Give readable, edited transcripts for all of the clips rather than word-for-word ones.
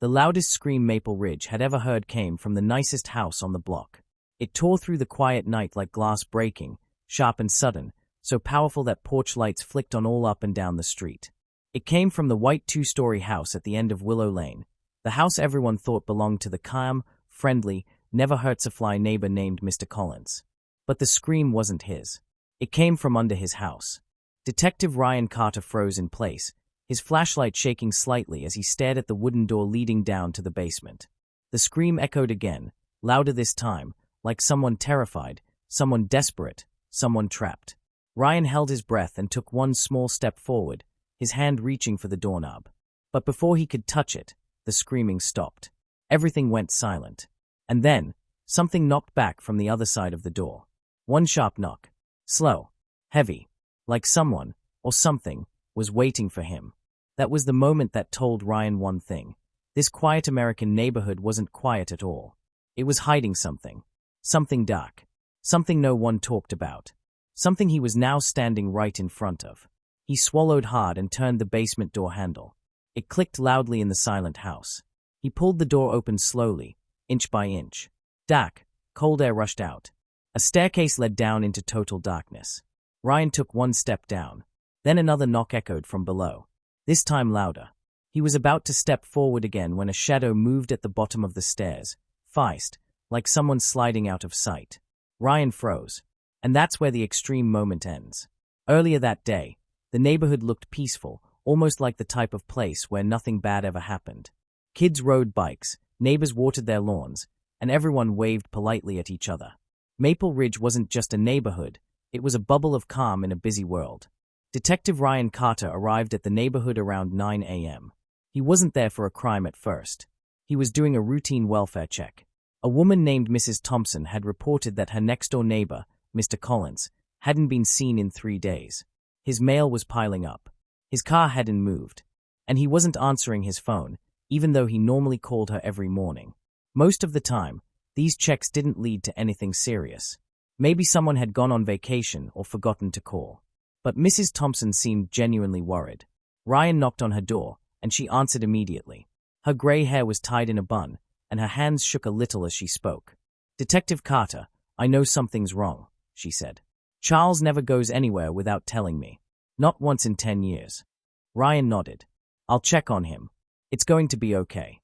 The loudest scream Maple Ridge had ever heard came from the nicest house on the block. It tore through the quiet night like glass breaking, sharp and sudden, so powerful that porch lights flicked on all up and down the street. It came from the white two-story house at the end of Willow Lane, the house everyone thought belonged to the calm, friendly, never-hurts-a-fly neighbor named Mr. Collins. But the scream wasn't his. It came from under his house. Detective Ryan Carter froze in place, his flashlight shaking slightly as he stared at the wooden door leading down to the basement. The scream echoed again, louder this time, like someone terrified, someone desperate, someone trapped. Ryan held his breath and took one small step forward, his hand reaching for the doorknob. But before he could touch it, the screaming stopped. Everything went silent. And then, something knocked back from the other side of the door. One sharp knock. Slow. Heavy. Like someone, or something, was waiting for him. That was the moment that told Ryan one thing. This quiet American neighborhood wasn't quiet at all. It was hiding something. Something dark. Something no one talked about. Something he was now standing right in front of. He swallowed hard and turned the basement door handle. It clicked loudly in the silent house. He pulled the door open slowly, inch by inch. Dark, cold air rushed out. A staircase led down into total darkness. Ryan took one step down. Then another knock echoed from below. This time louder. He was about to step forward again when a shadow moved at the bottom of the stairs, fast, like someone sliding out of sight. Ryan froze. And that's where the extreme moment ends. Earlier that day, the neighborhood looked peaceful, almost like the type of place where nothing bad ever happened. Kids rode bikes, neighbors watered their lawns, and everyone waved politely at each other. Maple Ridge wasn't just a neighborhood, it was a bubble of calm in a busy world. Detective Ryan Carter arrived at the neighborhood around 9 a.m. He wasn't there for a crime at first. He was doing a routine welfare check. A woman named Mrs. Thompson had reported that her next-door neighbor, Mr. Collins, hadn't been seen in 3 days. His mail was piling up. His car hadn't moved. And he wasn't answering his phone, even though he normally called her every morning. Most of the time, these checks didn't lead to anything serious. Maybe someone had gone on vacation or forgotten to call. But Mrs. Thompson seemed genuinely worried. Ryan knocked on her door, and she answered immediately. Her gray hair was tied in a bun, and her hands shook a little as she spoke. "Detective Carter, I know something's wrong," she said. "Charles never goes anywhere without telling me. Not once in 10 years. Ryan nodded. "I'll check on him. It's going to be okay."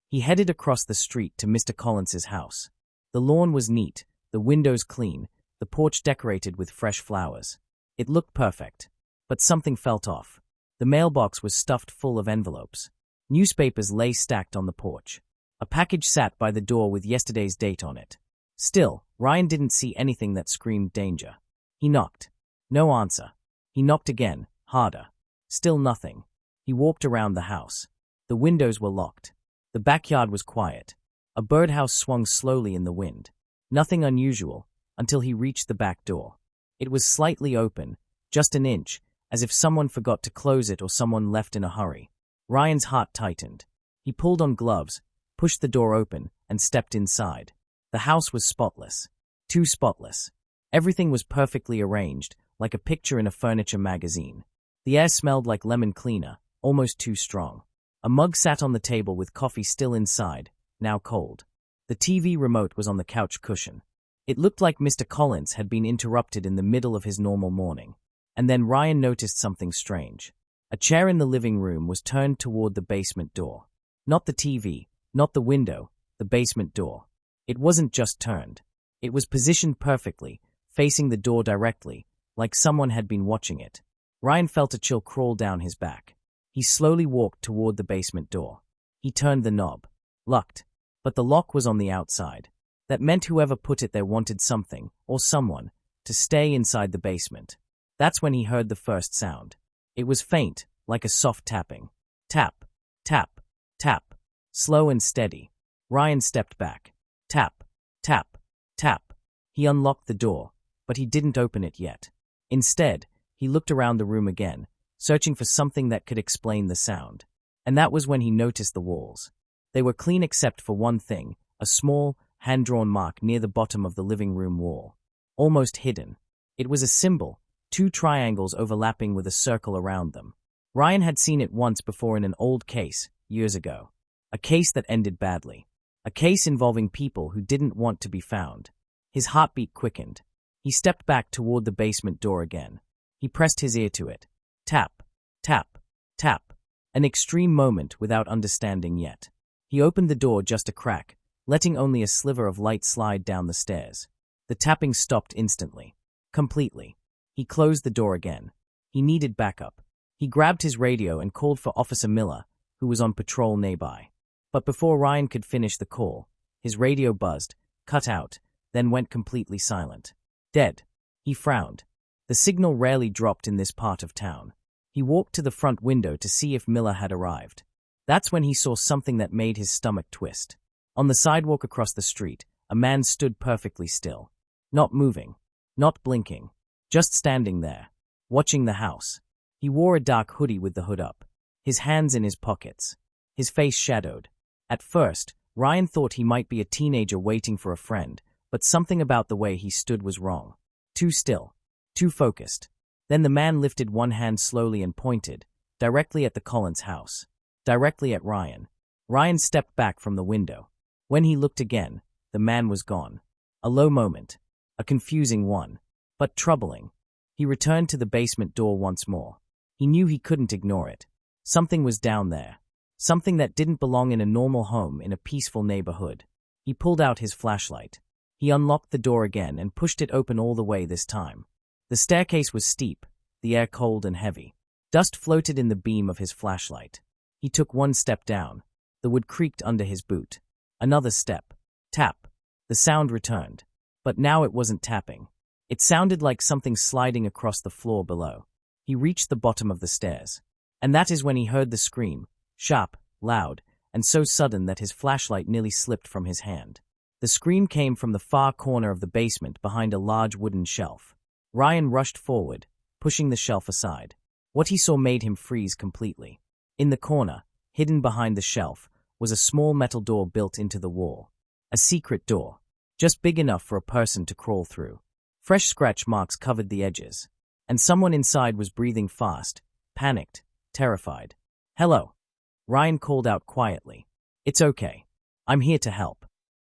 He headed across the street to Mr. Collins's house. The lawn was neat, the windows clean, the porch decorated with fresh flowers. It looked perfect. But something felt off. The mailbox was stuffed full of envelopes. Newspapers lay stacked on the porch. A package sat by the door with yesterday's date on it. Still, Ryan didn't see anything that screamed danger. He knocked. No answer. He knocked again, harder. Still nothing. He walked around the house. The windows were locked. The backyard was quiet. A birdhouse swung slowly in the wind. Nothing unusual, until he reached the back door. It was slightly open, just an inch, as if someone forgot to close it or someone left in a hurry. Ryan's heart tightened. He pulled on gloves, pushed the door open, and stepped inside. The house was spotless. Too spotless. Everything was perfectly arranged, like a picture in a furniture magazine. The air smelled like lemon cleaner, almost too strong. A mug sat on the table with coffee still inside, now cold. The TV remote was on the couch cushion. It looked like Mr. Collins had been interrupted in the middle of his normal morning. And then Ryan noticed something strange. A chair in the living room was turned toward the basement door. Not the TV, not the window, the basement door. It wasn't just turned. It was positioned perfectly, facing the door directly, like someone had been watching it. Ryan felt a chill crawl down his back. He slowly walked toward the basement door. He turned the knob. Locked. But the lock was on the outside. That meant whoever put it there wanted something, or someone, to stay inside the basement. That's when he heard the first sound. It was faint, like a soft tapping. Tap, tap, tap. Slow and steady. Ryan stepped back. Tap, tap, tap. He unlocked the door, but he didn't open it yet. Instead, he looked around the room again, searching for something that could explain the sound. And that was when he noticed the walls. They were clean except for one thing, a small, hand-drawn mark near the bottom of the living room wall. Almost hidden. It was a symbol, 2 triangles overlapping with a circle around them. Ryan had seen it once before in an old case, years ago. A case that ended badly. A case involving people who didn't want to be found. His heartbeat quickened. He stepped back toward the basement door again. He pressed his ear to it. Tap, tap, tap. An extreme moment without understanding yet. He opened the door just a crack, letting only a sliver of light slide down the stairs. The tapping stopped instantly. Completely. He closed the door again. He needed backup. He grabbed his radio and called for Officer Miller, who was on patrol nearby. But before Ryan could finish the call, his radio buzzed, cut out, then went completely silent. Dead. He frowned. The signal rarely dropped in this part of town. He walked to the front window to see if Miller had arrived. That's when he saw something that made his stomach twist. On the sidewalk across the street, a man stood perfectly still. Not moving. Not blinking. Just standing there. Watching the house. He wore a dark hoodie with the hood up. His hands in his pockets. His face shadowed. At first, Ryan thought he might be a teenager waiting for a friend, but something about the way he stood was wrong. Too still. Too focused. Then the man lifted one hand slowly and pointed, directly at the Collins house. Directly at Ryan. Ryan stepped back from the window. When he looked again, the man was gone. A low moment. A confusing one. But troubling. He returned to the basement door once more. He knew he couldn't ignore it. Something was down there. Something that didn't belong in a normal home in a peaceful neighborhood. He pulled out his flashlight. He unlocked the door again and pushed it open all the way this time. The staircase was steep, the air cold and heavy. Dust floated in the beam of his flashlight. He took one step down. The wood creaked under his boot. Another step. Tap. The sound returned. But now it wasn't tapping. It sounded like something sliding across the floor below. He reached the bottom of the stairs. And that is when he heard the scream, sharp, loud, and so sudden that his flashlight nearly slipped from his hand. The scream came from the far corner of the basement behind a large wooden shelf. Ryan rushed forward, pushing the shelf aside. What he saw made him freeze completely. In the corner, hidden behind the shelf, was a small metal door built into the wall. A secret door, just big enough for a person to crawl through. Fresh scratch marks covered the edges, and someone inside was breathing fast, panicked, terrified. "Hello," Ryan called out quietly. "It's okay. I'm here to help."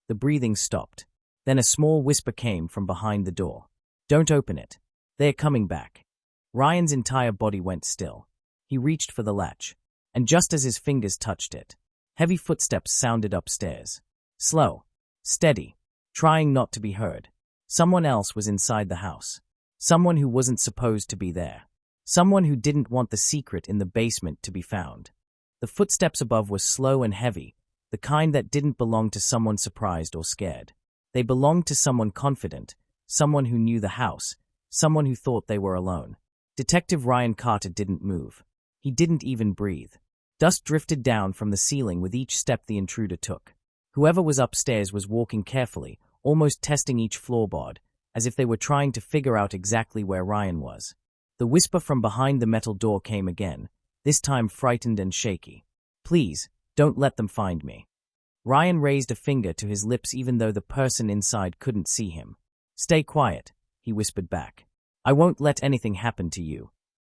The breathing stopped. Then a small whisper came from behind the door. "Don't open it. They're coming back." Ryan's entire body went still. He reached for the latch, and just as his fingers touched it, heavy footsteps sounded upstairs. Slow, steady, trying not to be heard. Someone else was inside the house. Someone who wasn't supposed to be there. Someone who didn't want the secret in the basement to be found. The footsteps above were slow and heavy, the kind that didn't belong to someone surprised or scared. They belonged to someone confident, someone who knew the house, someone who thought they were alone. Detective Ryan Carter didn't move. He didn't even breathe. Dust drifted down from the ceiling with each step the intruder took. Whoever was upstairs was walking carefully, almost testing each floorboard, as if they were trying to figure out exactly where Ryan was. The whisper from behind the metal door came again, this time frightened and shaky. "Please, don't let them find me." Ryan raised a finger to his lips even though the person inside couldn't see him. "Stay quiet," he whispered back. "I won't let anything happen to you."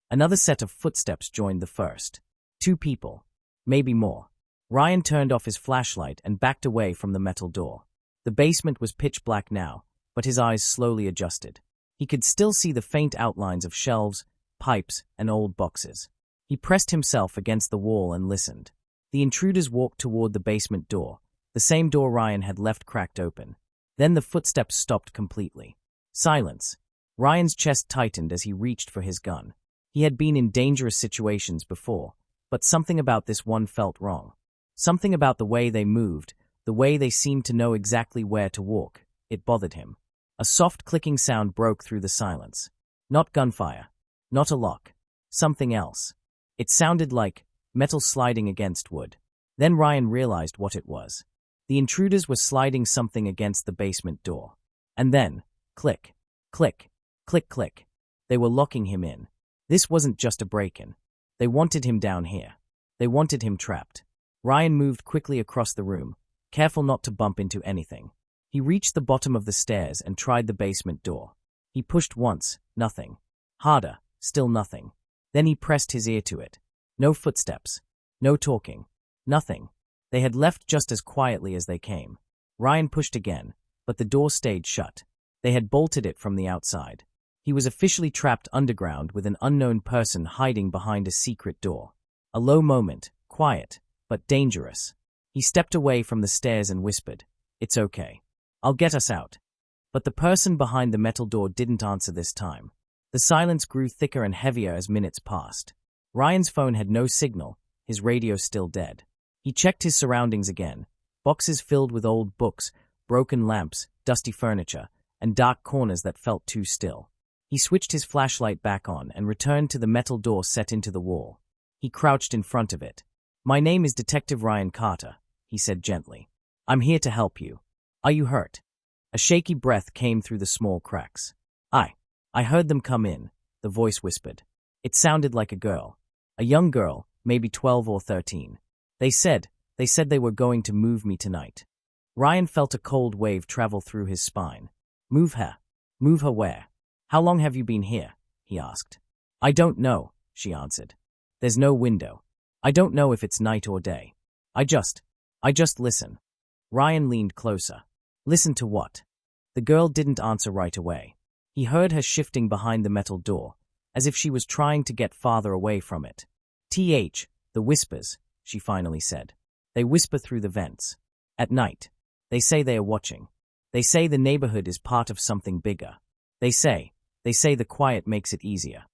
Another set of footsteps joined the first. 2 people. Maybe more. Ryan turned off his flashlight and backed away from the metal door. The basement was pitch black now, but his eyes slowly adjusted. He could still see the faint outlines of shelves, pipes, and old boxes. He pressed himself against the wall and listened. The intruders walked toward the basement door, the same door Ryan had left cracked open. Then the footsteps stopped completely. Silence. Ryan's chest tightened as he reached for his gun. He had been in dangerous situations before, but something about this one felt wrong. Something about the way they moved, the way they seemed to know exactly where to walk. It bothered him. A soft clicking sound broke through the silence. Not gunfire. Not a lock. Something else. It sounded like metal sliding against wood. Then Ryan realized what it was. The intruders were sliding something against the basement door. And then, click, click, click, click. They were locking him in. This wasn't just a break-in. They wanted him down here. They wanted him trapped. Ryan moved quickly across the room, careful not to bump into anything. He reached the bottom of the stairs and tried the basement door. He pushed once, nothing. Harder, still nothing. Then he pressed his ear to it. No footsteps. No talking. Nothing. They had left just as quietly as they came. Ryan pushed again, but the door stayed shut. They had bolted it from the outside. He was officially trapped underground with an unknown person hiding behind a secret door. A low moment, quiet, but dangerous. He stepped away from the stairs and whispered, "It's okay. I'll get us out." But the person behind the metal door didn't answer this time. The silence grew thicker and heavier as minutes passed. Ryan's phone had no signal, his radio still dead. He checked his surroundings again. Boxes filled with old books, broken lamps, dusty furniture, and dark corners that felt too still. He switched his flashlight back on and returned to the metal door set into the wall. He crouched in front of it. "My name is Detective Ryan Carter," he said gently. "I'm here to help you. Are you hurt?" A shaky breath came through the small cracks. I heard them come in," the voice whispered. It sounded like a girl. A young girl, maybe 12 or 13. They said they were going to move me tonight." Ryan felt a cold wave travel through his spine. "Move her? Move her where? How long have you been here?" he asked. "I don't know," she answered. "There's no window. I don't know if it's night or day. I just listen." Ryan leaned closer. "Listen to what?" The girl didn't answer right away. He heard her shifting behind the metal door, as if she was trying to get farther away from it. The whispers," she finally said. "They whisper through the vents. At night. They say they are watching. They say the neighborhood is part of something bigger. They say the quiet makes it easier."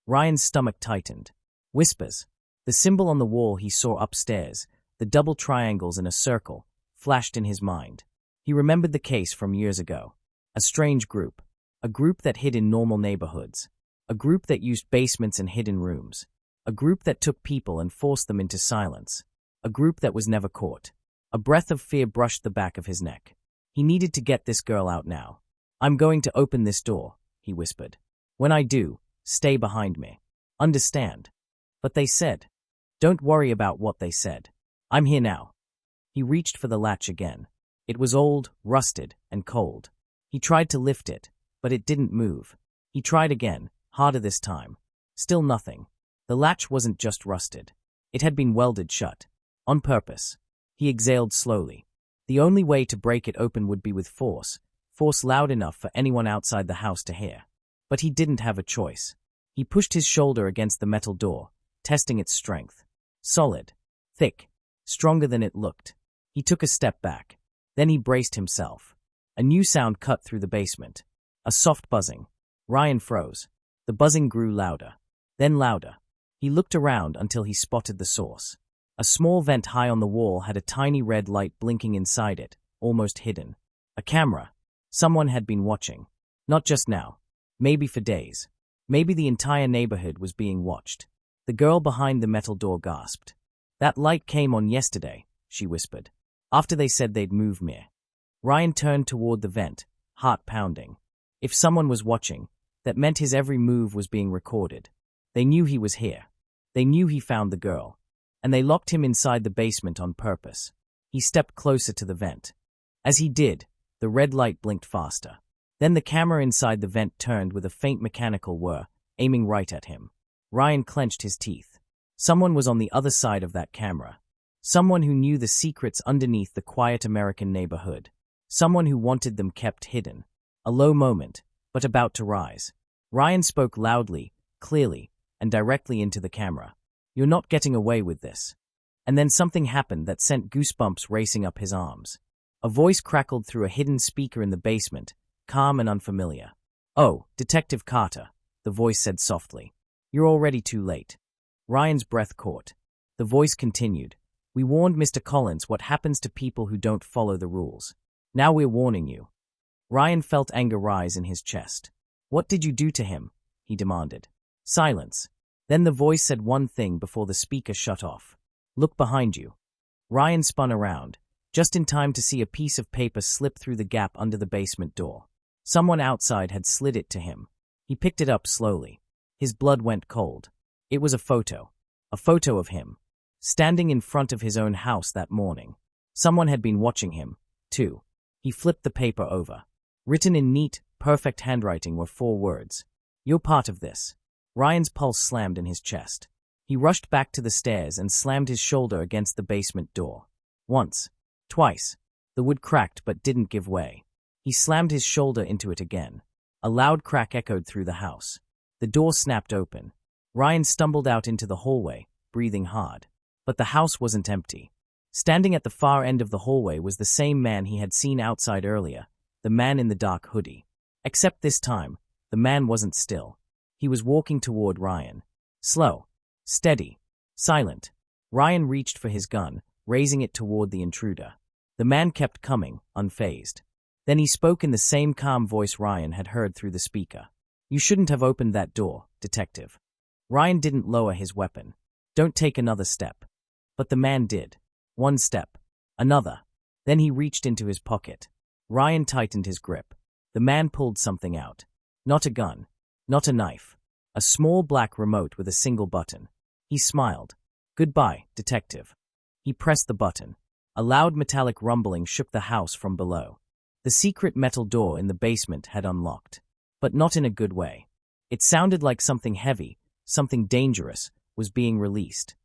Ryan's stomach tightened. Whispers. The symbol on the wall he saw upstairs, the double triangles in a circle, flashed in his mind. He remembered the case from years ago. A strange group. A group that hid in normal neighborhoods. A group that used basements and hidden rooms. A group that took people and forced them into silence. A group that was never caught. A breath of fear brushed the back of his neck. He needed to get this girl out now. "I'm going to open this door," he whispered. "When I do, stay behind me. Understand?" But they said. "Don't worry about what they said. I'm here now." He reached for the latch again. It was old, rusted, and cold. He tried to lift it, but it didn't move. He tried again, harder this time. Still nothing. The latch wasn't just rusted. It had been welded shut. On purpose. He exhaled slowly. The only way to break it open would be with force loud enough for anyone outside the house to hear. But he didn't have a choice. He pushed his shoulder against the metal door, testing its strength. Solid. Thick. Stronger than it looked. He took a step back. Then he braced himself. A new sound cut through the basement. A soft buzzing. Ryan froze. The buzzing grew louder. Then louder. He looked around until he spotted the source. A small vent high on the wall had a tiny red light blinking inside it, almost hidden. A camera. Someone had been watching. Not just now. Maybe for days. Maybe the entire neighborhood was being watched. The girl behind the metal door gasped. "That light came on yesterday," she whispered. "After they said they'd move me." Ryan turned toward the vent, heart pounding. If someone was watching, that meant his every move was being recorded. They knew he was here. They knew he found the girl. And they locked him inside the basement on purpose. He stepped closer to the vent. As he did, the red light blinked faster. Then the camera inside the vent turned with a faint mechanical whir, aiming right at him. Ryan clenched his teeth. Someone was on the other side of that camera. Someone who knew the secrets underneath the quiet American neighborhood. Someone who wanted them kept hidden. A low moment, but about to rise. Ryan spoke loudly, clearly, and directly into the camera. "You're not getting away with this." And then something happened that sent goosebumps racing up his arms. A voice crackled through a hidden speaker in the basement, calm and unfamiliar. "Oh, Detective Carter," the voice said softly. "You're already too late." Ryan's breath caught. The voice continued. "We warned Mr. Collins what happens to people who don't follow the rules. Now we're warning you." Ryan felt anger rise in his chest. "What did you do to him?" he demanded. Silence. Then the voice said one thing before the speaker shut off. "Look behind you." Ryan spun around, just in time to see a piece of paper slip through the gap under the basement door. Someone outside had slid it to him. He picked it up slowly. His blood went cold. It was a photo of him, standing in front of his own house that morning. Someone had been watching him, too. He flipped the paper over. Written in neat, perfect handwriting were 4 words. "You're part of this." Ryan's pulse slammed in his chest. He rushed back to the stairs and slammed his shoulder against the basement door. Once. Twice. The wood cracked but didn't give way. He slammed his shoulder into it again. A loud crack echoed through the house. The door snapped open. Ryan stumbled out into the hallway, breathing hard. But the house wasn't empty. Standing at the far end of the hallway was the same man he had seen outside earlier, the man in the dark hoodie. Except this time, the man wasn't still. He was walking toward Ryan. Slow, steady, silent. Ryan reached for his gun, raising it toward the intruder. The man kept coming, unfazed. Then he spoke in the same calm voice Ryan had heard through the speaker. "You shouldn't have opened that door, detective." Ryan didn't lower his weapon. "Don't take another step." But the man did. One step. Another. Then he reached into his pocket. Ryan tightened his grip. The man pulled something out. Not a gun. Not a knife. A small black remote with a single button. He smiled. "Goodbye, detective." He pressed the button. A loud metallic rumbling shook the house from below. The secret metal door in the basement had unlocked. But not in a good way. It sounded like something heavy, something dangerous, was being released.